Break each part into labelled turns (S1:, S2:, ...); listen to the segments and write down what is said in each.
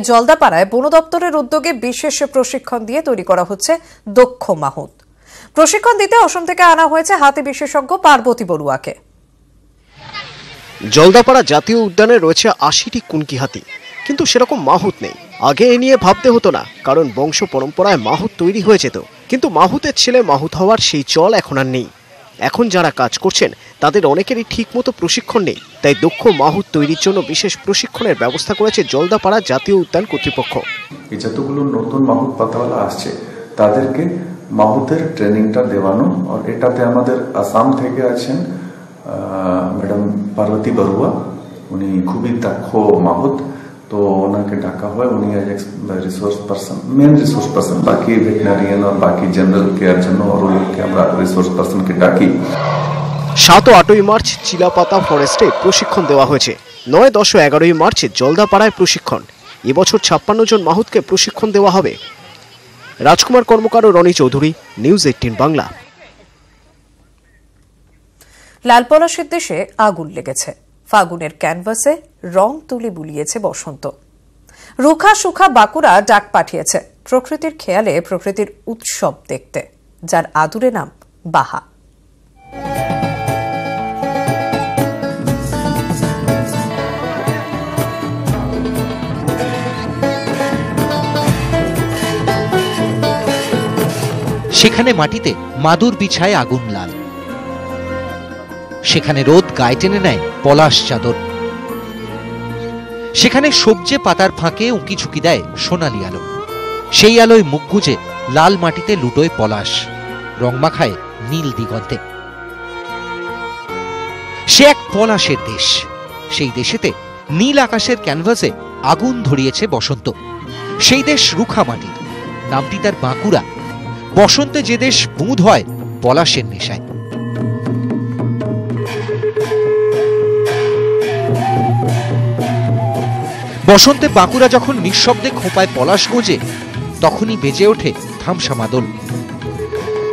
S1: জলদাপাড়ায় বন দপ্তরের উদ্যোগে বিশেষ প্রশিক্ষণ দিয়ে তৈরি করা হচ্ছে দক্ষ মাহুত। প্রশিক্ষণ দিতে অসম থেকে আনা হয়েছে হাতি বিশেষজ্ঞ পার্বতী বড়ুয়াকে।
S2: জলদাপাড়া জাতীয় উদ্যানে রয়েছে ৮০টি কুনকি হাতি, কিন্তু সেরকম মাহুত নেই। আগে এ নিয়ে ভাবতে হতো না, কারণ বংশ পরম্পরায় মাহুত তৈরি হয়ে যেত। কিন্তু মাহুতের ছেলে মাহুত হওয়ার সেই চল এখন আর নেই। এখন যারা কাজ করছেন তাদের অনেকেরই ঠিকমতো প্রশিক্ষণ নেই, তাই দক্ষ মাহুত তৈরির জন্য বিশেষ প্রশিক্ষণের ব্যবস্থা করেছে জলদাপাড়া জাতীয় উদ্যান কর্তৃপক্ষ।
S3: এই যতগুলো নতুন মাহুত পাতাওয়ালা আসছে তাদেরকে মাহুতের ট্রেনিংটা দেওয়ানো, আর এটাতে আমাদের আসাম থেকে আছেন ম্যাডাম পার্বতী বড়ুয়া, উনি খুবই দক্ষ মাহুত, তো ওনাকে ডাকা হয়। উনি resource person, main resource person, বাকি ভেটেরিনারিয়ান আর বাকি জেনারেল কেয়ার জন্য ওরকে আমরা রিসোর্স পার্সনকে ডাকি।
S2: ৭ ও ৮ই মার্চ চিলাপাতা ফরেস্টে প্রশিক্ষণ দেওয়া হয়েছে। ৯, ১০ ও ১১ই মার্চ জলদাপাড়ায় প্রশিক্ষণ। এবছর ৫৬ জন মাহুতকে প্রশিক্ষণ দেওয়া হবে। রাজকুমার কর্মকার ও রনি চৌধুরী, নিউজ ১৮ বাংলা।
S1: লালপলাশের দেশে আগুন লেগেছে। ফাগুনের ক্যানভাসে রং তুলি বুলিয়েছে বসন্ত। রুখা সুখা বাঁকুড়া ডাক পাঠিয়েছে প্রকৃতির খেয়ালে প্রকৃতির উৎসব দেখতে, যার আদুরে নাম বাহা।
S4: সেখানে মাটিতে মাদুর বিছায় আগুন লাল, সেখানে রোদ গায়ে টেনে নেয় পলাশ চাদর, সেখানে সবজে পাতার ফাঁকে উঁকি ঝুঁকি দেয় সোনালি আলো। সেই আলোয় মুখ গুজে লাল মাটিতে লুটোয় পলাশ, রং মাখায় নীল দিগন্তে। সে এক পলাশের দেশ। সেই দেশেতে নীল আকাশের ক্যানভাসে আগুন ধরিয়েছে বসন্ত। সেই দেশ রুখা মাটির, নামটি তার বাঁকুড়া। বসন্তে যে দেশ বুঁদ হয় পলাশের নেশায়। বসন্তে বাঁকুড়া যখন নিঃশব্দে খোঁপায় পলাশ গোজে, তখনই বেজে ওঠে থামসা মাদল।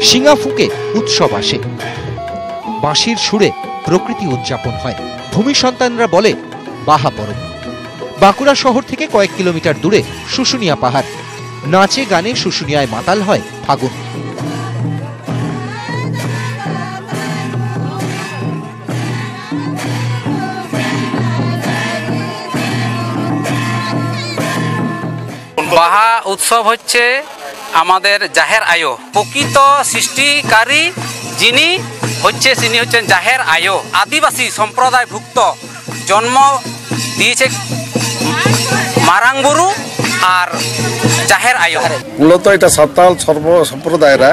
S4: শিঙা ফুঁকে উৎসব আসে, বাঁশির সুরে প্রকৃতি উদযাপন হয়। ভূমি সন্তানরা বলে বাহা পরব। বাঁকুড়া শহর থেকে কয়েক কিলোমিটার দূরে শুশুনিয়া পাহাড়। নাচে গানে শুশুনিয়ায় মাতাল হয় ফাগুন।
S5: বাহা উৎসব হচ্ছে আমাদের জাহের আয়ো, প্রকৃত সৃষ্টিকারী যিনি হচ্ছেন জাহের আয়ো। আদিবাসী সম্প্রদায়ভুক্ত জন্ম দিয়েছে মারাঙ্গুরু আর জাহের আয়ো।
S6: মূলত এটা সাঁওতাল সম্প্রদায়রা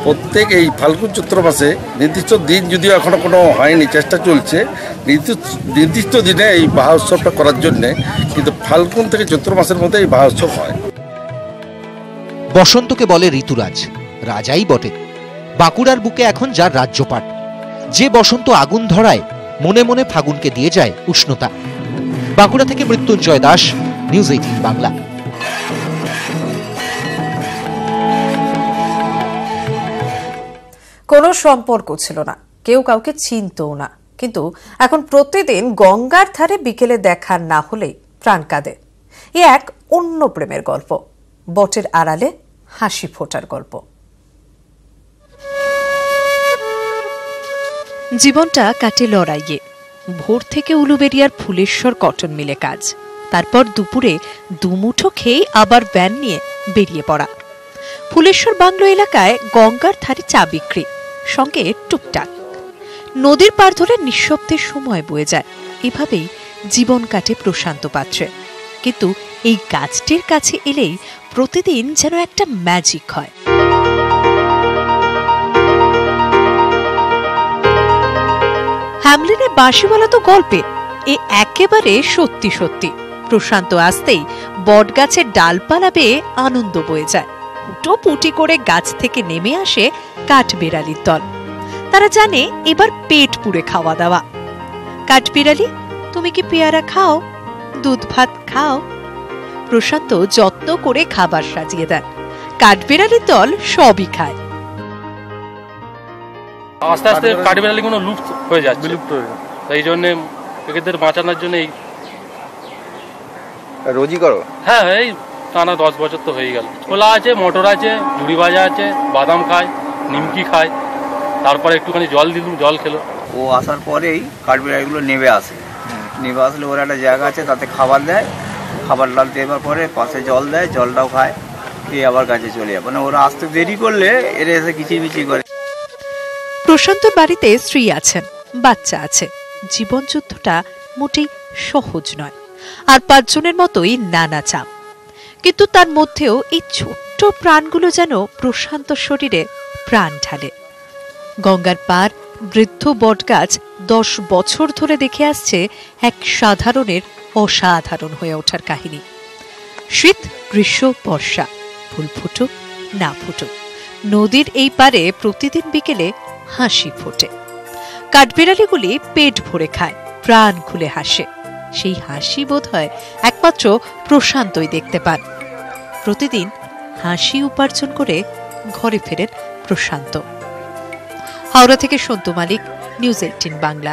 S6: প্রত্যেক এই ফাল্গুন চৈত্র মাসে নির্দিষ্ট দিন, যদিও এখনো কোনো হয়নি, চেষ্টা চলছে নির্দিষ্ট দিনে এই বাহা উৎসবটা করার জন্যে, কিন্তু ফাল্গুন থেকে চৈত্র মাসের মধ্যে এই বাহা উৎসব হয়।
S4: বসন্তকে বলে ঋতুরাজ, রাজাই বটে। বাঁকুড়ার বুকে এখন যার রাজ্যপাট। যে বসন্ত আগুন ধরায়, মনে মনে ফাগুনকে দিয়ে যায় উষ্ণতা। বাঁকুড়া থেকে মৃত্যুঞ্জয় দাস, নিউজ ১৮ বাংলা।
S1: কোনো সম্পর্ক ছিল না, কেউ কাউকে চিনতও না, কিন্তু এখন প্রতিদিন গঙ্গার ধারে বিকেলে দেখা না হলেই প্রাণ কাঁদে। এ এক অন্য প্রেমের গল্প, বটের আড়ালে হাসি ফোটার গল্প।
S7: জীবনটা কাটে লড়াইয়ে। ভোর থেকে উলুবেড়িয়ার ফুলেশ্বর কটন মিলে কাজ, তারপর দুপুরে দুমুঠো খেয়ে আবার ভ্যান নিয়ে বেরিয়ে পড়া। ফুলেশ্বর বাংলো এলাকায় গঙ্গার ধারে চা বিক্রি, সঙ্গে টুকটাক। নদীর পার ধরে নিঃশব্দের সময় বয়ে যায়। এভাবেই জীবন কাটে প্রশান্ত পাত্রে। কিন্তু এই গাছটির কাছে এলেই প্রতিদিন যেন একটা ম্যাজিক হয়। হ্যামলিনের বাঁশিওয়ালা তো গল্পে, এ একেবারে সত্যি সত্যি। প্রশান্ত আসতেই বটগাছের ডালপালা বেয়ে আনন্দ বয়ে যায়। পুটি করে গাছ থেকে নেমে আসে কাঠবিড়ালির দল। তারা জানে এবার পেট পুড়ে খাওয়া দাওয়া। কাঠবিড়ালি, তুমি কি পেয়ারা খাও, দুধ ভাত খাও? প্রশান্ত যত্ন করে খাবার সাজিয়ে দেন। কাঠবিড়ালির দল সবই খায়।
S8: আস্তে আস্তে কাঠবিড়ালিগুলো লুপ্ত হয়ে যাচ্ছে, বিলুপ্ত হয়ে যাচ্ছে। এই জন্য এদের বাঁচানোর জন্য
S9: রোজই করো?
S8: হ্যাঁ, এই টানা 10 বছর তো হয়ে গেল। ছোলা আছে, মটর আছে, ঝুড়ি ভাজা আছে, বাদাম খায়, নিমকি খায়, তারপরে একটুখানি জল দিলুম, জল খেলো।
S9: ও আসার পরেই কাঠবিড়ালিগুলো নেমে আসে। নেমে আসলে ওর একটা জায়গা আছে, তাতে খাবার দেয়, খাবার ডাল দেওয়ার পরে পাশে জল দেয়, জলটাও খায়, খেয়ে আবার কাছে চলে যায়। মানে ওরা আসতে দেরি করলে এরা এসে কিচিরমিচির করে।
S7: প্রশান্তর বাড়িতে স্ত্রী আছেন, বাচ্চা আছে। জীবনযুদ্ধটা মোটেই সহজ নয়, আর 5 জনের মতোই নানা চাপ। কিন্তু তার মধ্যেও এই ছোট্ট প্রাণগুলো যেন প্রশান্ত শরীরে প্রাণ ঢালে। গঙ্গার পার বৃদ্ধ বটগাছ 10 বছর ধরে দেখে আসছে এক সাধারণের অসাধারণ হয়ে ওঠার কাহিনী। শীত, গ্রীষ্ম, বর্ষা, ফুল ফুটুক না ফুটুক, নদীর এই পারে প্রতিদিন বিকেলে হাসি ফোটে। কাঠবিড়ালিগুলি পেট ভরে খায়, প্রাণ খুলে হাসে। সেই হাসি বোধ হয় একমাত্র প্রশান্তই দেখতে পান। প্রতিদিন হাসি উপার্জন করে ঘরে ফেরেন প্রশান্ত। হাওড়া থেকে সন্তু মালিক, নিউজ 18 বাংলা।